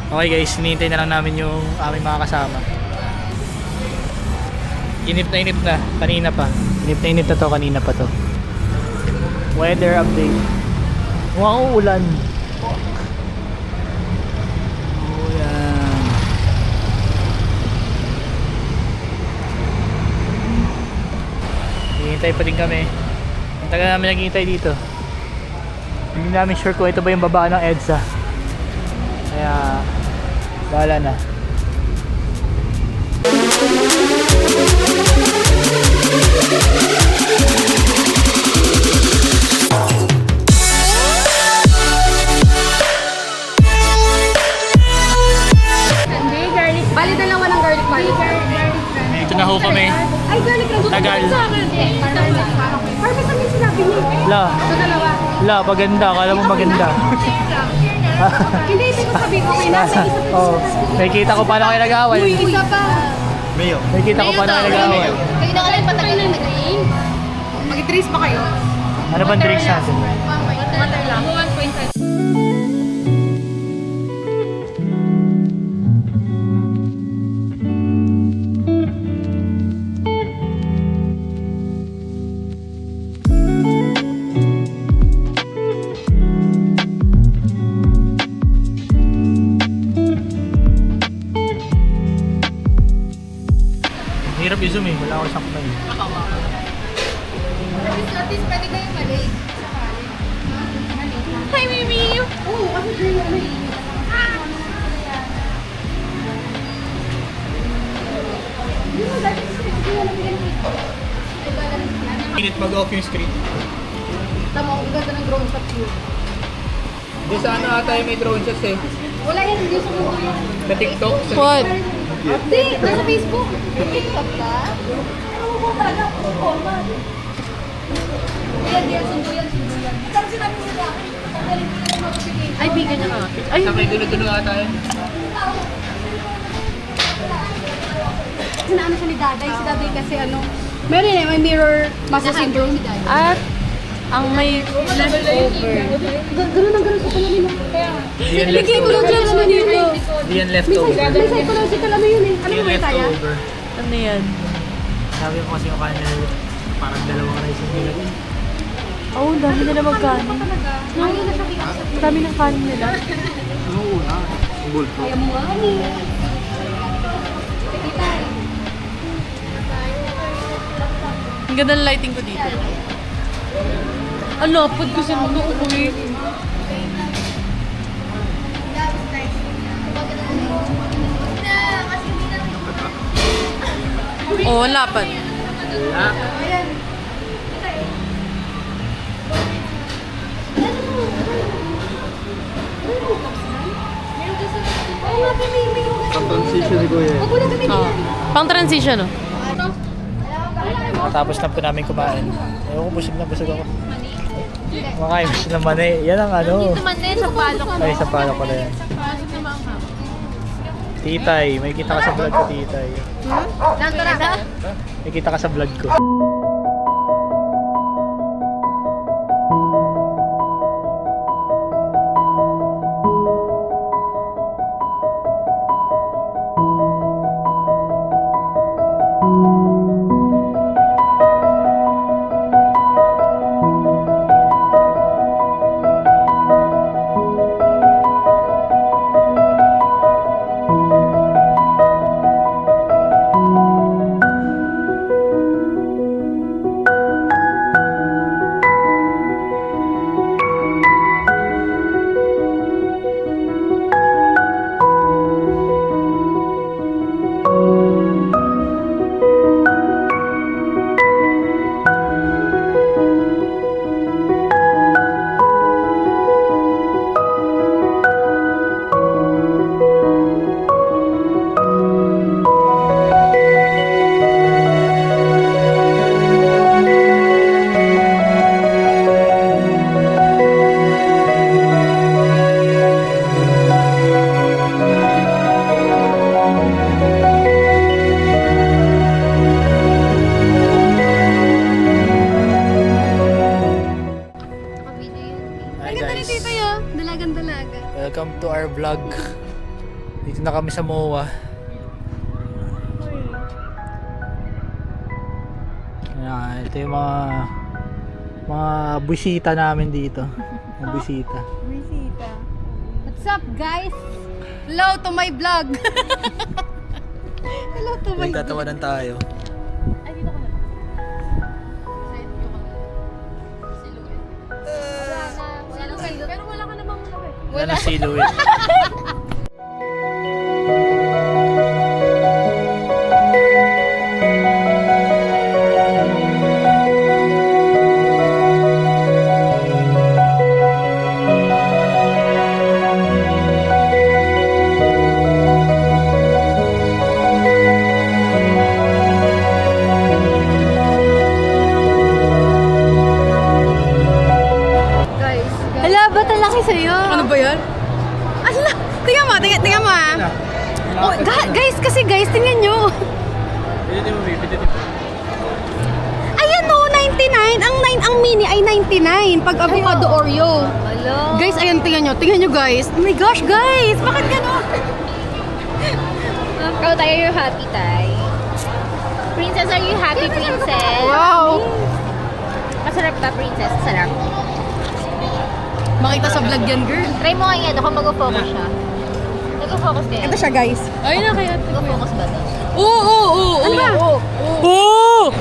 Okay guys, hinihintay na lang namin yung aming mga kasama. Inip na, kanina pa. Inip na to, kanina pa to. Weather update. Mukhang uulan. Oh yan. Hinihintay pa din kami. Ang tagal namin naghihintay dito. Hindi namin sure kung ito ba yung baba ng EDSA. Kaya bahala na. Hindi, garlic. Bali dalawa ng garlic party. Dito na ho kami. Ay, garlic lang. Tagal. Sa akin. Parang sa amin sinabi niyo. La, Sa dalawa. la, maganda. Kala mo maganda. Hindi, hindi ko sabihin. Okay na. May isa pa. Oh, nakikita ko paano kayo nag-away. Uy, isa pa. Nakikita ko paano kayo nag-away. Kayo na ka lang patagal ng nag-ring. Mag-trace ba kayo? Ano bang drinks natin? Water lang. 1.5. Hirap i-zoom eh. Wala ako isang kamay. At least pwede kayong mali. Hi, Mimi! Oo, kasi kayo mali. Minute mag-off yung screen. Tama, ang ganda ng drone shot view. Di sana ata yung may drone shots eh. Wala yan, hindi sa mundo. Sa TikTok. What? Hindi, nasa Facebook. TikTok ka? Ano mo talaga? Yan, sundo yan. Saan sinabi mo sa akin? Ay, bigan niya ka. Ay, Sa may dulo-dulo ata yun. Sinaano siya ni Daday? Si Daday kasi ano, meron eh, may mirror muscle syndrome. at ang may leftover. Ganun ang ganun sa kalamin mo. Yan Bigay ko lang dyan naman dito. Yan leftover. May psychological ano yun eh. Ano Yan mo yung kaya? leftover. Ano yan? Sabi ko kasi yung kanin parang dalawang rice yung nilagay. Oh, dami nila magkanin. Ayaw na siya kaya. Dami ng kanin nila. Kaya mo nga ni. Ang ganda ng lighting ko dito. Ang lapad ko sa mga uwi. Oh, ang lapad. Wala. Transition ni Kuya. Huwag mo na gamitin Oh. yan. Pang transition, oh. Natapos na po namin kumain. Ewan ko, busog na busog ako. Kumakain ko siya naman eh. Yan ang ano. naman din sa palok. Ay, sa pala ko na yan. Titay, may kita ka sa vlog ko, Titay. Nandito na. May kita ka sa vlog ko. Dito na kami sa MOA. Ayan, ito yung mga busita namin dito. Mga busita. What's up, guys? Hello to my vlog. Hello to my vlog. Nagtatawanan tayo. Ay, dito ka na. Side view ka na. Silhouette. Silhouette. Pero wala ka namang laki. Wala na silhouette. Guys. Hala, ba't ang laki sa'yo? Ano ba yan? Ala, tingnan mo ah. Oh, guys, tingnan nyo. Pindutin mo, pindutin mo. Ayan o, 99. Ang mini ay 99. Pag avocado Oreo. Hello. Guys, ayan, tingnan nyo guys. Oh my gosh, guys! Bakit gano'n? Ikaw tayo yung happy tayo. Princess, are you happy, princess? Wow. Masarap ba, princess? Sarap. Makita sa vlog yan, girl. Try mo nga yan, ako mag-focus siya. Nag-focus kayo. Ito siya, guys. Ayun na kaya. Nag-focus ba ito? Oo. Ano ba? Oo!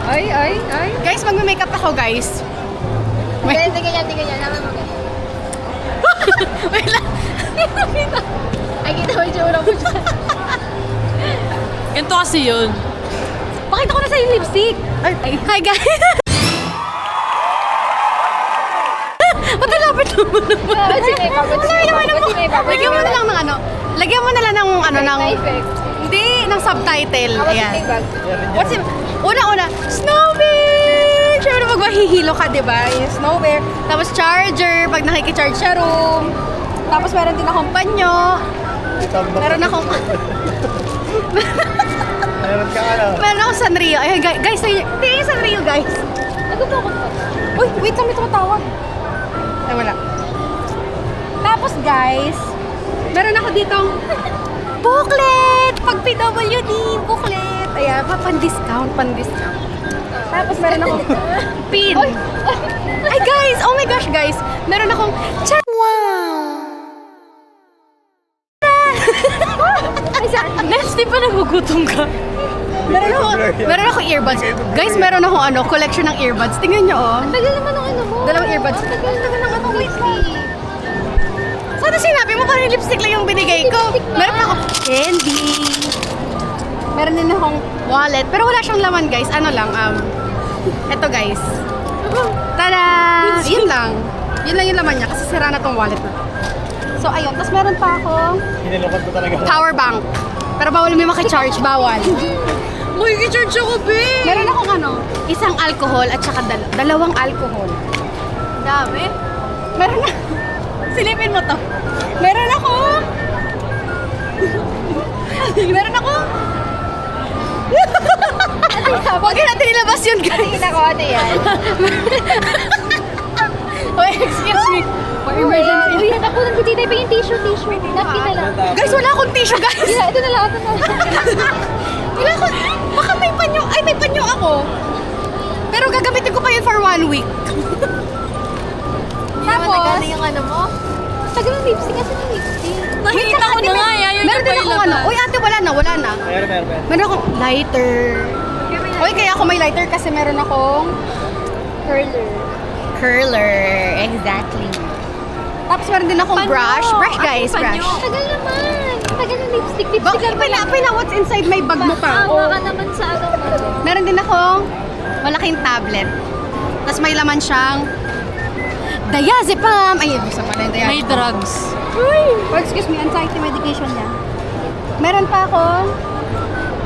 Ay. Guys, magme-makeup ako, guys. Tingnan yan. Naman mo ganyan. Wait lang. Ay, kita mo yung tsura mo siya. Ganito kasi yun. Pakita ko na sa'yo yung lipstick. Hi, guys. Ba't nalapit naman naman? Lagyan mo na lang ng ano. Lagyan mo na lang ng ano ng... Hindi, ng subtitle. Ayan. What's it? Una-una, Snow Bear! Siyempre pag mahihilo ka, di ba? Yung Snow Bear. Tapos charger, pag nakikicharge siya room. Tapos meron din akong panyo. Meron akong... Meron ka ano? meron akong Sanrio. Ayan, guys, tingnan yung Sanrio, guys. Nag-focus pa. Uy, wait lang, may tumatawag. Ay, wala. Tapos, guys, meron ako ditong booklet! Pag PWD, booklet! Ayan, pan-discount. Tapos, meron akong pin. Ay, guys! Oh my gosh, guys! Meron akong chat. Wow! Next, di pa nagugutom ka? Meron ako earbuds. Guys, meron ako collection ng earbuds. Tingnan nyo, oh. Tagal naman ang ano mo. Dalawang earbuds. Tagal ng ano, wait lang. Sana sinabi mo parang lipstick lang yung binigay ko. Meron pa ako candy. Meron din akong wallet. Pero wala siyang laman, guys. Ano lang, eto, guys. Tada! Yun lang. Yun lang yung laman niya kasi sira na tong wallet na. So, ayun. Tapos meron pa akong Hinilokot mo talaga. power bank. Pero bawal may makicharge. Bawal. Makikicharge ako, be! Meron akong isang alcohol at saka dalawang alcohol. Dami. Meron na. Silipin mo to. Meron ako. Huwag natin ilabas yun, guys. Tingin ako, ano yan? Wait, excuse me. For emergency. Uy, ako nagtititay pa yung tissue. Napkin na lang. Guys, wala akong tissue, guys. Ito na lang. Wala ko. Baka may panyo. Ay, may panyo ako. Pero gagamitin ko pa yun for 1 week. Tapos, yung ano mo? Tagal ng lipstick kasi ng lipstick. Nakita ko na nga. Meron din akong Uy, ate, wala na. Meron. Meron akong lighter. Uy, kaya ako may lighter kasi meron akong curler. Exactly. Tapos meron din akong brush. Brush, guys. Brush. Tagal naman. Tagal ng lipstick. Bakit pina what's inside my bag mo pa? Awa ka naman sa ano mo. Meron din akong malaking tablet. Tapos may laman siyang diazepam. Ay, gusto pala yung diazepam. May drugs. Oh, excuse me, anxiety medication yan. Meron pa akong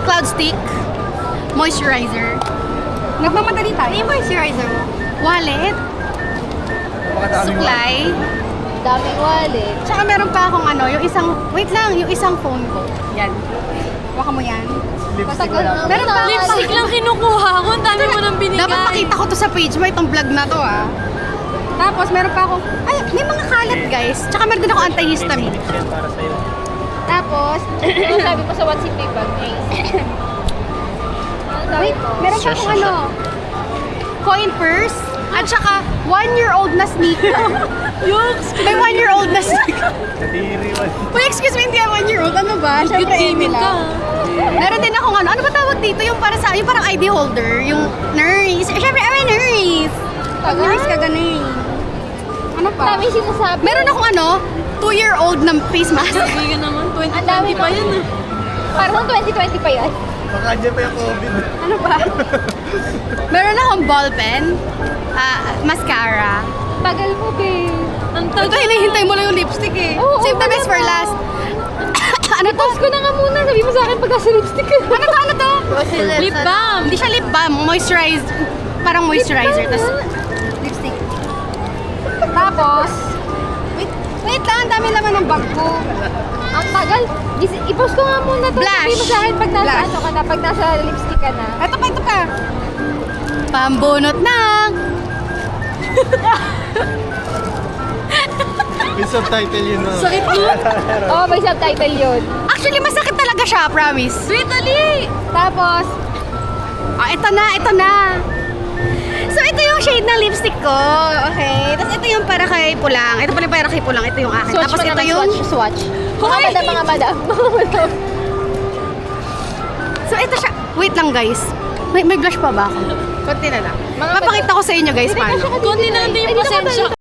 cloud stick, moisturizer. Nagmamadali tayo. Yung moisturizer mo? Wallet, suklay. Daming wallet. Tsaka meron pa akong yung isang phone ko. Yan. Baka mo yan. Matagal na. Meron pa ako. Lipstick lang kinukuha ko. Ang dami mo nang binigay. Dapat makita ko to sa page mo, itong vlog na to, ah. Tapos meron pa akong, ay, may mga kalat guys. Tsaka meron din ako antihistamine. Phoenix yan para sa'yo. Tapos, Ano sabi mo sa what's in my bag, Mace? Ano sabi wait, mo? meron pa akong ano, coin purse. At saka, 1-year-old na sneaker. May 1-year-old na sneaker. Kadiri man. Wait, excuse me, hindi yan 1-year-old. Ano ba? Siyempre, Amy lang. Meron din akong ano ba tawag dito? Yung para sa, yung parang ID holder. Yung nurse. Siyempre, I'm a nurse. Pag nurse ka, ganun. Ano pa? Dami sinasabi. Meron akong ano, 2-year-old na face mask. Sabi ka naman, 2020 pa yan. Parang 2020 pa yan. Baka dyan pa yung COVID. Ano ba? Meron akong ball pen, mascara. Tagal mo, babe. Ang Ito, hinihintay mo lang yung lipstick eh. Oo, Save the best for wala last. Ano to? Pause ko na nga muna. Sabi mo sa akin pagka sa lipstick ka. Ano to? Ano to? Lip balm. Hindi siya lip balm. Moisturize. Parang moisturizer. Tapos, lipstick. Tapos, wait lang. Ang dami naman ng bag ko. Ang tagal. I-pause ko nga muna to. Blush. Sabi mo sa akin pag nasa Blush. ano ka na, pag nasa lipstick ka na. Ito pa, ito pa. Pambunot na. May subtitle yun, no? Sakit mo. Oo, may subtitle yun. Actually, masakit talaga siya, promise. Sweet, dali! Tapos, ito na, ito na. So, ito yung shade ng lipstick ko. Okay. Tapos, ito yung para kay pulang. Ito pala yung para kay pulang. Ito yung akin. Swatch Tapos, mo ito naman, yung... swatch. Hoy! Mga madam. So, ito siya. Wait lang, guys. May blush pa ba ako? Konti na lang. Mga Papakita ko sa inyo, guys, paano. Konti na lang din yung pasensya.